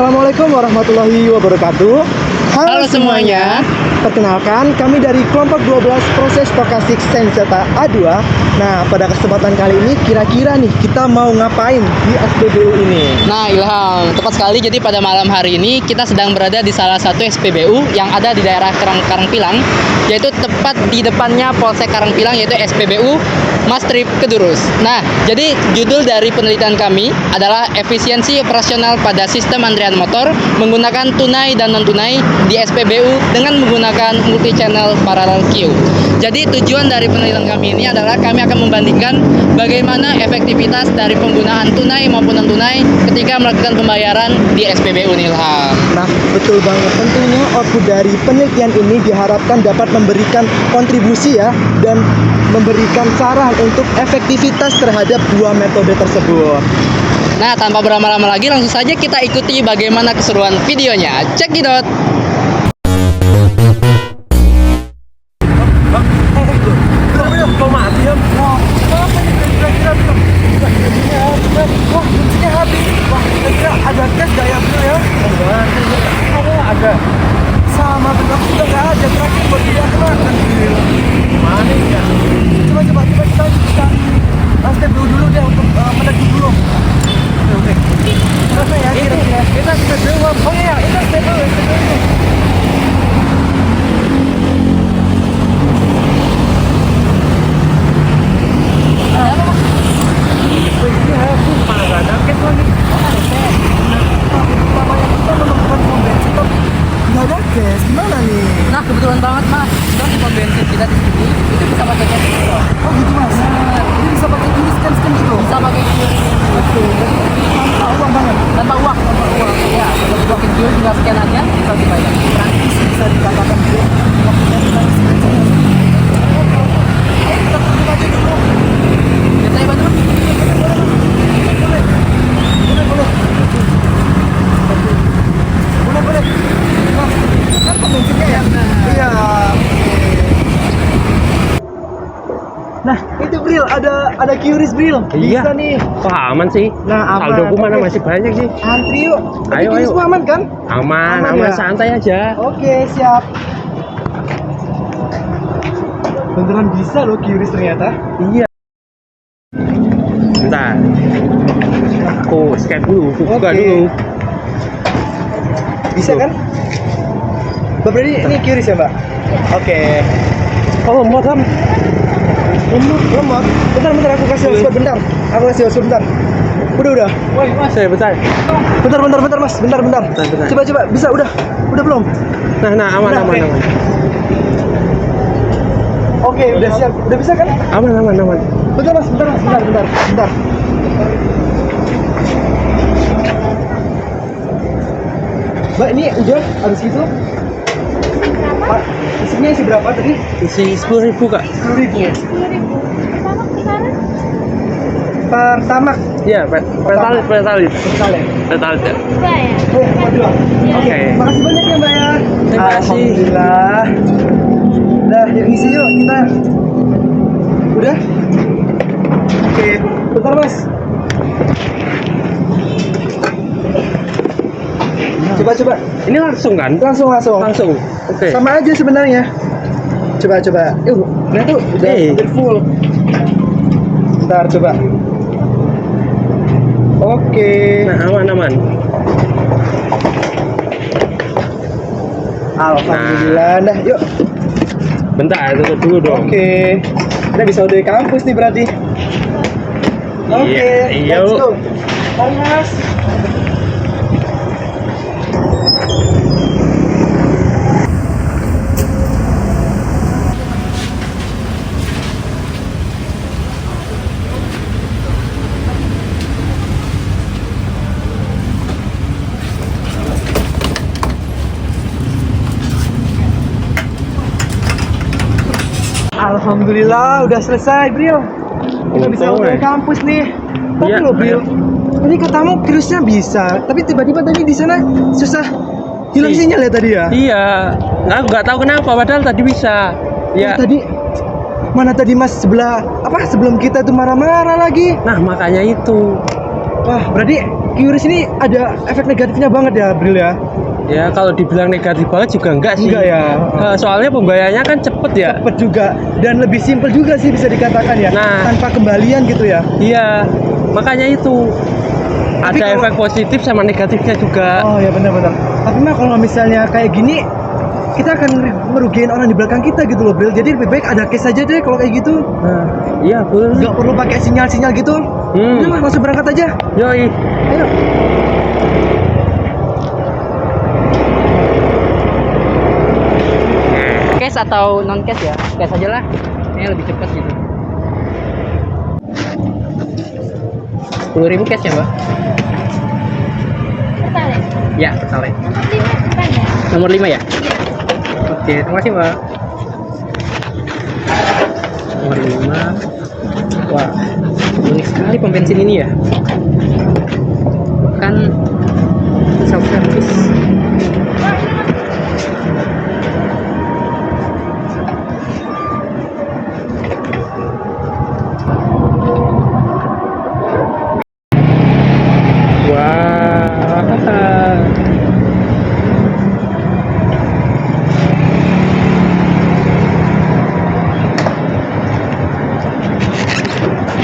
Assalamualaikum warahmatullahi wabarakatuh. Halo semuanya. Perkenalkan, kami dari kelompok 12 proses stokastik Sensata A2. Nah, pada kesempatan kali ini kira-kira nih kita mau ngapain di SPBU ini? Nah Ilham, tepat sekali. Jadi pada malam hari ini kita sedang berada di salah satu SPBU yang ada di daerah Karangpilang, yaitu tepat di depannya Polsek Karangpilang, yaitu SPBU Mastrip Kedurus. Nah, jadi judul dari penelitian kami adalah efisiensi operasional pada sistem antrian motor menggunakan tunai dan non-tunai di SPBU dengan menggunakan multi channel parallel queue. Jadi tujuan dari penelitian kami ini adalah kami akan membandingkan bagaimana efektivitas dari penggunaan tunai maupun non-tunai ketika melakukan pembayaran di SPBU Ilham. Nah, betul banget. Tentunya output dari penelitian ini diharapkan dapat memberikan kontribusi ya dan memberikan saran untuk efektivitas terhadap dua metode tersebut. Nah, tanpa berlama-lama lagi langsung saja kita ikuti bagaimana keseruan videonya. Check it out. Ada tes gak ya bro ya? Ada. Sama benar sudah nggak ada. Terakhir buat dia kemarin. Mana ya? Coba kita step dulu deh untuk mendaki dulu. Oke. Berapa ya kira-kira? Kita step dulu. Oh iya, itu step dulu. Gimana nih? Nah, kebetulan banget Mas, kita di pom bensin kita di sini itu bisa pakai QRIS. Oh gitu Mas? Ini bisa pakai QRIS scan gitu? Bisa pakai QRIS. Betul. Tanpa uang banget? Tanpa uang. Ya, kalau pakai QRIS tinggal scan aja, bisa dibayar. Praktis bisa dikatakan gitu. Waktunya kita bisa ayo kita tunggu aja dulu. Kita ya bantu. Boleh. Kan pembensinnya ya? Iya. Nah, itu Bril, ada QRIS Bril. Iya. Bisa nih. Wah, aman sih. Nah, aman. Saldoku mana Oke. masih banyak sih. Antri yuk. Tapi Ayo, QRIS ayo. semua aman kan? Aman, ya? santai aja. Oke, siap. Beneran bisa loh QRIS ternyata. Iya. Bentar. Aku scan dulu, buka Oke. dulu. Bisa kan? Mbak Brady, ini QRIS ya Mbak? Oke. Oh, lemot kan? Lemot. Bentar, aku kasih hotspot bentar. Aku kasih hotspot bentar. Udah. Woi, Mas, bentar. Bentar Mas, bentar. Bentar. Coba, bisa, udah belum? Nah, aman, Udah, aman. Oke, udah siap. Udah bisa kan? Aman. Bentar Mas, bentar. Mbak, ini udah habis gitu? Pak, isinya isi berapa tadi? Isi 10.000, Kak. 10.000. Pertamax. Iya, pertalit. Pertalit. Pertalit ya. Oh, dua. Oke. Oke. Makasih banyak ya Mbak ya. Terima kasih. Alhamdulillah. Nah, yuk isi yuk kita. Udah? Oke. Bentar Mas. Coba. Ini langsung kan? Langsung. Oke. Sama aja sebenarnya. Coba. Nah tuh udah hampir full. Bentar, coba. Oke. Nah, aman. Alhamdulillah. Nah, yuk. Bentar, tutup dulu dong. Oke. Kita bisa udah di kampus nih berarti. Oke. Iya, Let's yuk. go. Mari Mas. Alhamdulillah udah selesai Bril. Kita bisa udah ke kampus nih. Tapi Iya, loh Bril, tadi katamu QRIS-nya bisa, tapi tiba-tiba tadi di sana susah hilang sinyal ya tadi ya? Iya. Aku nggak tahu kenapa, padahal tadi bisa. Ya. Tadi mana tadi Mas sebelum kita tuh marah-marah lagi. Nah, makanya itu. Wah, berarti QRIS ini ada efek negatifnya banget ya, Bril ya? Ya kalau dibilang negatif banget juga enggak sih. Enggak ya. Soalnya pembayarannya kan cepet ya. Cepet juga dan lebih simpel juga sih bisa dikatakan ya. Nah. Tanpa kembalian gitu ya. Iya, makanya itu Tapi ada kalau- efek positif sama negatifnya juga. Oh ya benar-benar. Tapi mah kalau misalnya kayak gini kita akan merugikan orang di belakang kita gitu loh, Bril. Jadi lebih baik ada case aja deh kalau kayak gitu. Nah, iya betul. Nggak perlu pakai sinyal-sinyal gitu. Udah langsung berangkat aja. Yoi. Ayo. Cash atau non cash ya? Cash aja lah. Ini lebih cepat gitu. 10.000 cash ya, Mbak? Pertalite. Ya, Pertalite. Nomor 5 depan ya? Nomor 5 ya? Iya. Oke, terima kasih, Mbak. Nomor 5. Wah, unik sekali pom bensin ini ya. Kan self service. Wah.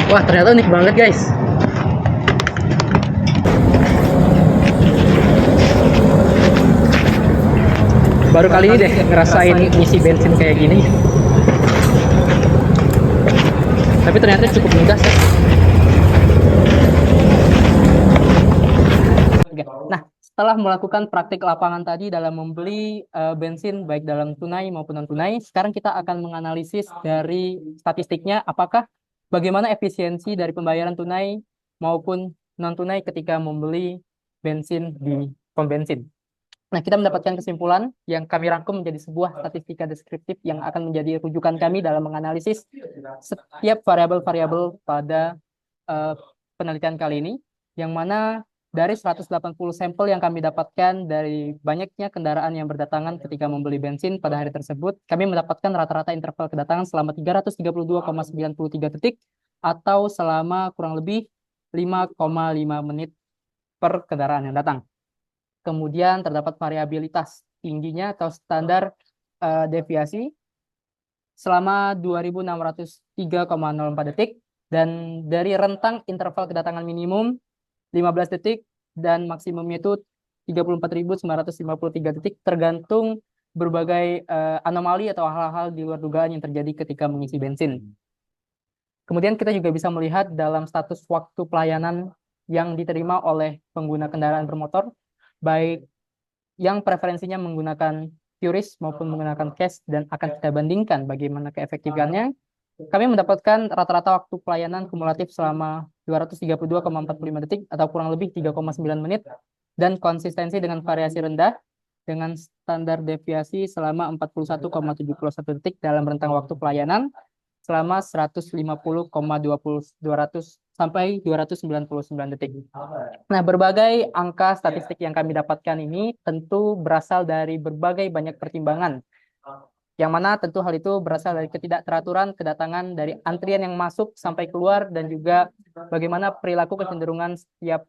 Wah, ternyata unik banget, guys. Baru kali ini deh ngerasain ngisi bensin kayak gini. Tapi ternyata cukup mudah sih. Nah, setelah melakukan praktik lapangan tadi dalam membeli bensin baik dalam tunai maupun non tunai, sekarang kita akan menganalisis dari statistiknya apakah bagaimana efisiensi dari pembayaran tunai maupun non tunai ketika membeli bensin di pom bensin. Nah, kita mendapatkan kesimpulan yang kami rangkum menjadi sebuah statistika deskriptif yang akan menjadi rujukan kami dalam menganalisis setiap variabel-variabel pada penelitian kali ini, yang mana dari 180 sampel yang kami dapatkan dari banyaknya kendaraan yang berdatangan ketika membeli bensin pada hari tersebut, kami mendapatkan rata-rata interval kedatangan selama 332,93 detik atau selama kurang lebih 5,5 menit per kendaraan yang datang. Kemudian terdapat variabilitas tingginya atau standar deviasi selama 2603,04 detik, dan dari rentang interval kedatangan minimum 15 detik dan maksimumnya itu 34.953 detik, tergantung berbagai anomali atau hal-hal di luar dugaan yang terjadi ketika mengisi bensin. Kemudian kita juga bisa melihat dalam status waktu pelayanan yang diterima oleh pengguna kendaraan bermotor, baik yang preferensinya menggunakan QRIS maupun menggunakan cash, dan akan kita bandingkan bagaimana keefektifannya. Kami mendapatkan rata-rata waktu pelayanan kumulatif selama 232,45 detik atau kurang lebih 3,9 menit, dan konsistensi dengan variasi rendah dengan standar deviasi selama 41,71 detik dalam rentang waktu pelayanan selama 150,200 sampai 299 detik. Nah, berbagai angka statistik yang kami dapatkan ini tentu berasal dari berbagai banyak pertimbangan, yang mana tentu hal itu berasal dari ketidakteraturan kedatangan dari antrian yang masuk sampai keluar, dan juga bagaimana perilaku kecenderungan setiap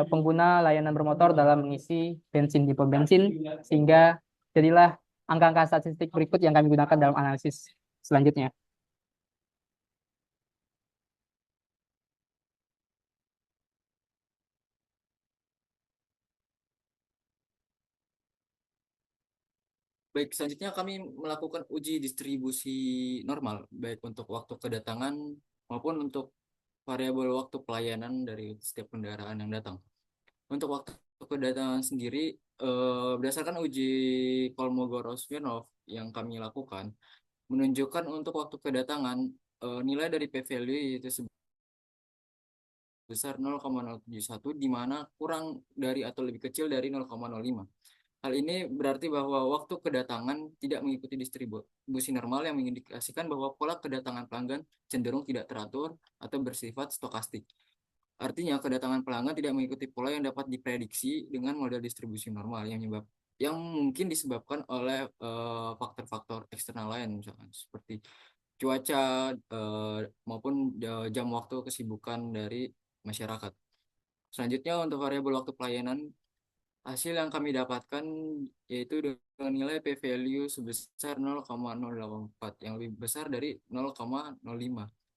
pengguna layanan bermotor dalam mengisi bensin di pom bensin, sehingga jadilah angka-angka statistik berikut yang kami gunakan dalam analisis selanjutnya. Baik, selanjutnya kami melakukan uji distribusi normal, baik untuk waktu kedatangan maupun untuk variabel waktu pelayanan dari setiap kendaraan yang datang. Untuk waktu kedatangan sendiri, berdasarkan uji Kolmogorov-Smirnov yang kami lakukan, menunjukkan untuk waktu kedatangan nilai dari p-value yaitu sebesar 0,071, di mana kurang dari atau lebih kecil dari 0,05. Hal ini berarti bahwa waktu kedatangan tidak mengikuti distribusi normal, yang mengindikasikan bahwa pola kedatangan pelanggan cenderung tidak teratur atau bersifat stokastik. Artinya, kedatangan pelanggan tidak mengikuti pola yang dapat diprediksi dengan model distribusi normal yang mungkin disebabkan oleh faktor-faktor eksternal lain, misalkan seperti cuaca maupun jam waktu kesibukan dari masyarakat. Selanjutnya untuk variabel waktu pelayanan, hasil yang kami dapatkan yaitu dengan nilai p-value sebesar 0,084 yang lebih besar dari 0,05.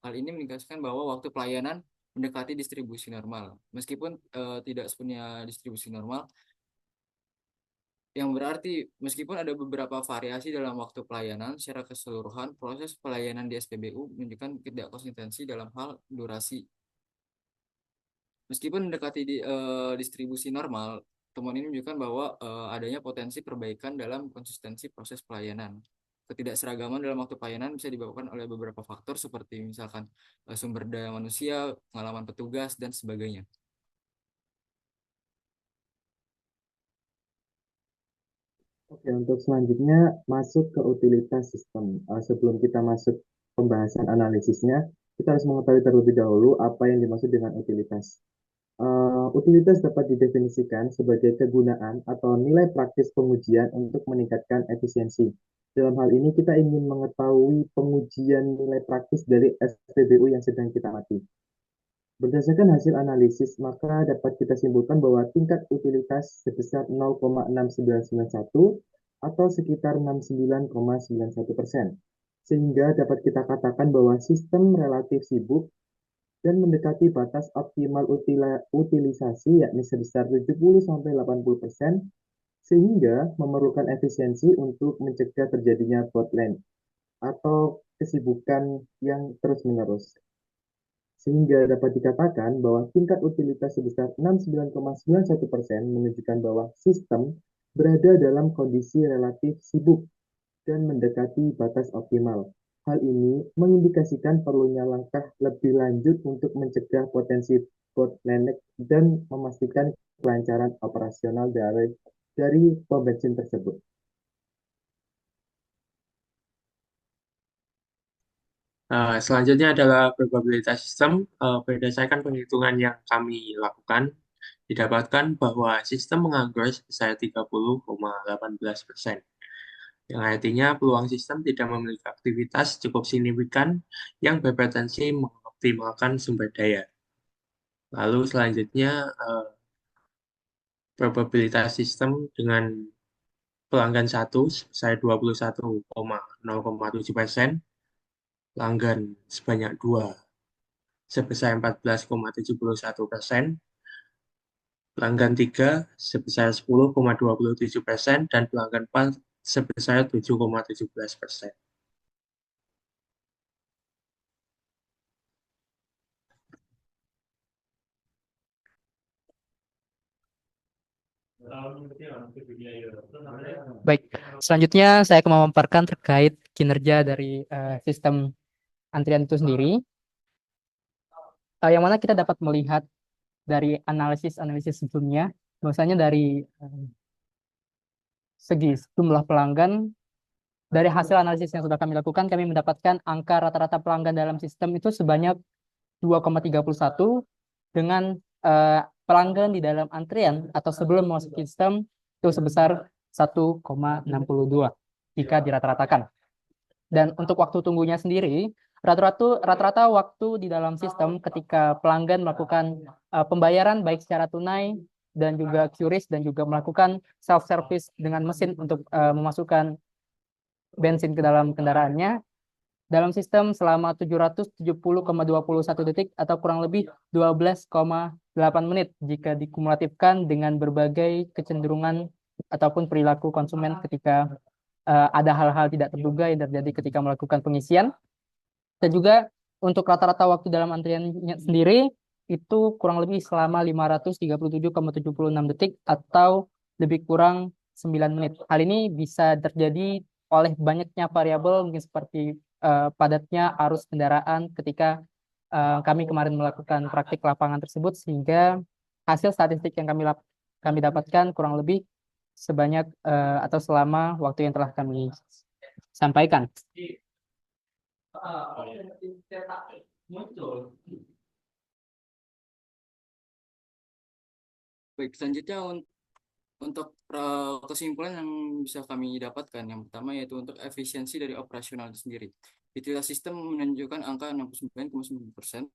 Hal ini mengindikasikan bahwa waktu pelayanan mendekati distribusi normal. Meskipun tidak sepenuhnya distribusi normal, yang berarti meskipun ada beberapa variasi dalam waktu pelayanan, secara keseluruhan proses pelayanan di SPBU menunjukkan tidak konsistensi dalam hal durasi. Meskipun mendekati distribusi normal, temuan ini menunjukkan bahwa adanya potensi perbaikan dalam konsistensi proses pelayanan. Ketidakseragaman dalam waktu pelayanan bisa disebabkan oleh beberapa faktor seperti misalkan sumber daya manusia, pengalaman petugas, dan sebagainya. Oke, untuk selanjutnya masuk ke utilitas sistem. Sebelum kita masuk pembahasan analisisnya, kita harus mengetahui terlebih dahulu apa yang dimaksud dengan utilitas. Utilitas dapat didefinisikan sebagai kegunaan atau nilai praktis pengujian untuk meningkatkan efisiensi. Dalam hal ini, kita ingin mengetahui pengujian nilai praktis dari SPBU yang sedang kita amati. Berdasarkan hasil analisis, maka dapat kita simpulkan bahwa tingkat utilitas sebesar 0,6991 atau sekitar 69,91%. Sehingga dapat kita katakan bahwa sistem relatif sibuk dan mendekati batas optimal utilisasi yakni sebesar 70-80%, sehingga memerlukan efisiensi untuk mencegah terjadinya bottleneck atau kesibukan yang terus-menerus. Sehingga dapat dikatakan bahwa tingkat utilitas sebesar 69,91% menunjukkan bahwa sistem berada dalam kondisi relatif sibuk dan mendekati batas optimal. Hal ini mengindikasikan perlunya langkah lebih lanjut untuk mencegah potensi bottleneck dan memastikan kelancaran operasional dari pom bensin tersebut. Selanjutnya adalah probabilitas sistem. Berdasarkan penghitungan yang kami lakukan, didapatkan bahwa sistem menganggur sebesar 30,18%, yang artinya peluang sistem tidak memiliki aktivitas cukup signifikan yang berpotensi mengoptimalkan sumber daya. Lalu selanjutnya, probabilitas sistem dengan pelanggan 1 sebesar 21,0,7%, pelanggan sebanyak 2 sebesar 14,71%, pelanggan 3 sebesar 10,27%, dan pelanggan 4 sebesar 7,17%. Baik, selanjutnya saya akan memaparkan terkait kinerja dari sistem antrian itu sendiri, yang mana kita dapat melihat dari analisis-analisis sebelumnya, bahwasanya dari segi jumlah pelanggan, dari hasil analisis yang sudah kami lakukan, kami mendapatkan angka rata-rata pelanggan dalam sistem itu sebanyak 2,31, dengan pelanggan di dalam antrian atau sebelum masuk sistem itu sebesar 1,62 jika dirata-ratakan. Dan untuk waktu tunggunya sendiri, rata-rata waktu di dalam sistem ketika pelanggan melakukan pembayaran baik secara tunai dan juga QRIS dan juga melakukan self-service dengan mesin untuk memasukkan bensin ke dalam kendaraannya, dalam sistem selama 770,21 detik atau kurang lebih 12,8 menit jika dikumulatifkan dengan berbagai kecenderungan ataupun perilaku konsumen ketika ada hal-hal tidak terduga yang terjadi ketika melakukan pengisian. Dan juga untuk rata-rata waktu dalam antriannya sendiri itu kurang lebih selama 537,76 detik atau lebih kurang 9 menit. Hal ini bisa terjadi oleh banyaknya variabel, mungkin seperti padatnya arus kendaraan ketika kami kemarin melakukan praktik lapangan tersebut, sehingga hasil statistik yang kami dapatkan kurang lebih sebanyak atau selama waktu yang telah kami sampaikan. Baik, selanjutnya untuk kesimpulan yang bisa kami dapatkan, yang pertama yaitu untuk efisiensi dari operasional itu sendiri. Utilitas sistem menunjukkan angka 69,9%,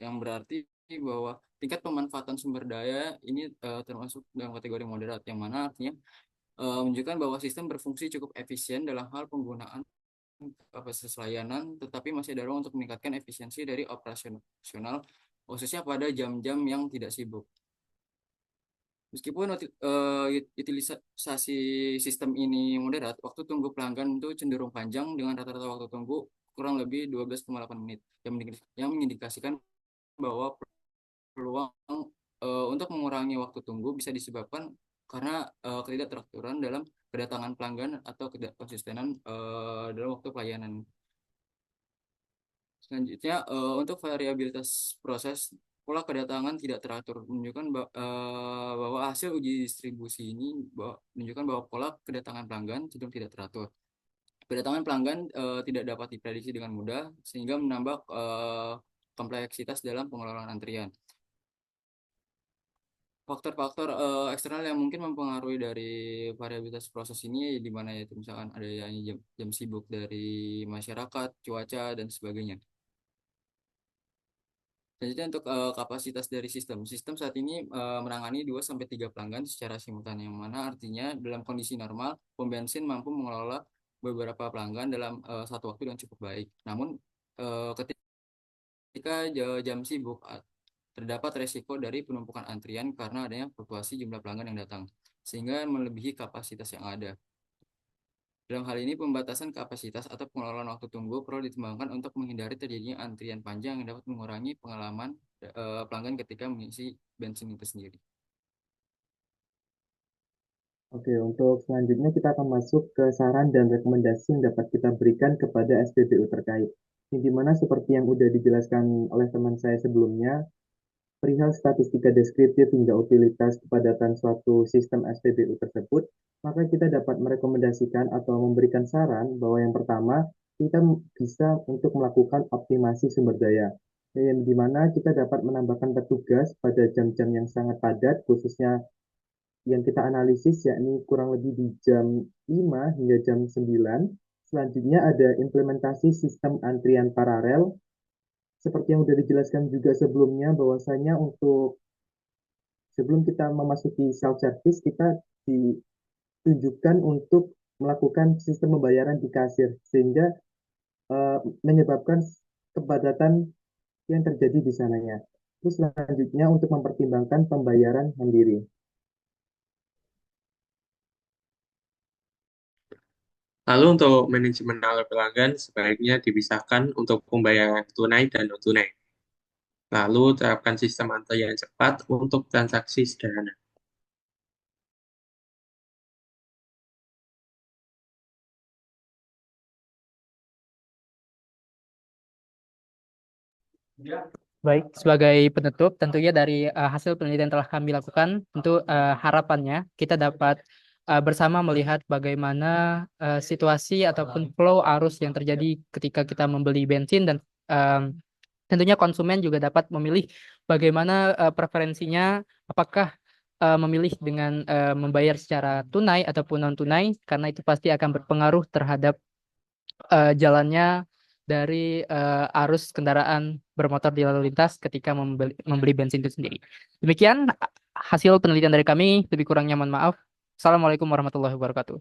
yang berarti bahwa tingkat pemanfaatan sumber daya ini termasuk dalam kategori moderat, yang mana artinya menunjukkan bahwa sistem berfungsi cukup efisien dalam hal penggunaan kapasitas layanan, tetapi masih ada ruang untuk meningkatkan efisiensi dari operasional, khususnya pada jam-jam yang tidak sibuk. Meskipun utilisasi sistem ini moderat, waktu tunggu pelanggan itu cenderung panjang dengan rata-rata waktu tunggu kurang lebih 12,8 menit, yang mengindikasikan bahwa peluang untuk mengurangi waktu tunggu bisa disebabkan karena ketidakteraturan dalam kedatangan pelanggan atau ketidakkonsistenan dalam waktu pelayanan. Selanjutnya, untuk variabilitas proses, pola kedatangan tidak teratur menunjukkan bahwa hasil uji distribusi ini menunjukkan bahwa pola kedatangan pelanggan cenderung tidak teratur. Kedatangan pelanggan tidak dapat diprediksi dengan mudah, sehingga menambah kompleksitas dalam pengelolaan antrian. Faktor-faktor eksternal yang mungkin mempengaruhi dari variabilitas proses ini, di mana yaitu misalkan ada yang jam sibuk dari masyarakat, cuaca, dan sebagainya. Selanjutnya untuk kapasitas dari sistem. Sistem saat ini menangani 2-3 pelanggan secara simultan, yang mana artinya dalam kondisi normal, pom bensin mampu mengelola beberapa pelanggan dalam satu waktu dengan cukup baik. Namun ketika jam sibuk, terdapat resiko dari penumpukan antrian karena adanya fluktuasi jumlah pelanggan yang datang, sehingga melebihi kapasitas yang ada. Dalam hal ini, pembatasan kapasitas atau pengelolaan waktu tunggu perlu ditimbangkan untuk menghindari terjadinya antrian panjang yang dapat mengurangi pengalaman pelanggan ketika mengisi bensin itu sendiri. Oke, untuk selanjutnya kita akan masuk ke saran dan rekomendasi yang dapat kita berikan kepada SPBU terkait. Yang dimana seperti yang sudah dijelaskan oleh teman saya sebelumnya, perihal statistika deskriptif hingga utilitas kepadatan suatu sistem SPBU tersebut, maka kita dapat merekomendasikan atau memberikan saran bahwa yang pertama, kita bisa untuk melakukan optimasi sumber daya, yang dimana kita dapat menambahkan petugas pada jam-jam yang sangat padat, khususnya yang kita analisis yakni kurang lebih di jam 5 hingga jam 9. Selanjutnya ada implementasi sistem antrian paralel. Seperti yang sudah dijelaskan juga sebelumnya, bahwasanya untuk sebelum kita memasuki self-service, kita ditunjukkan untuk melakukan sistem pembayaran di kasir, sehingga menyebabkan kepadatan yang terjadi di sananya. Terus selanjutnya untuk mempertimbangkan pembayaran mandiri. Lalu untuk manajemen alur pelanggan sebaiknya dipisahkan untuk pembayaran tunai dan non-tunai. Lalu terapkan sistem antrian cepat untuk transaksi sederhana. Baik, sebagai penutup, tentunya dari hasil penelitian telah kami lakukan, tentu harapannya kita dapat bersama melihat bagaimana situasi ataupun flow arus yang terjadi ketika kita membeli bensin, dan tentunya konsumen juga dapat memilih bagaimana preferensinya, apakah memilih dengan membayar secara tunai ataupun non tunai, karena itu pasti akan berpengaruh terhadap jalannya dari arus kendaraan bermotor di lalu lintas ketika membeli bensin itu sendiri. Demikian hasil penelitian dari kami, lebih kurangnya mohon maaf. Assalamualaikum warahmatullahi wabarakatuh.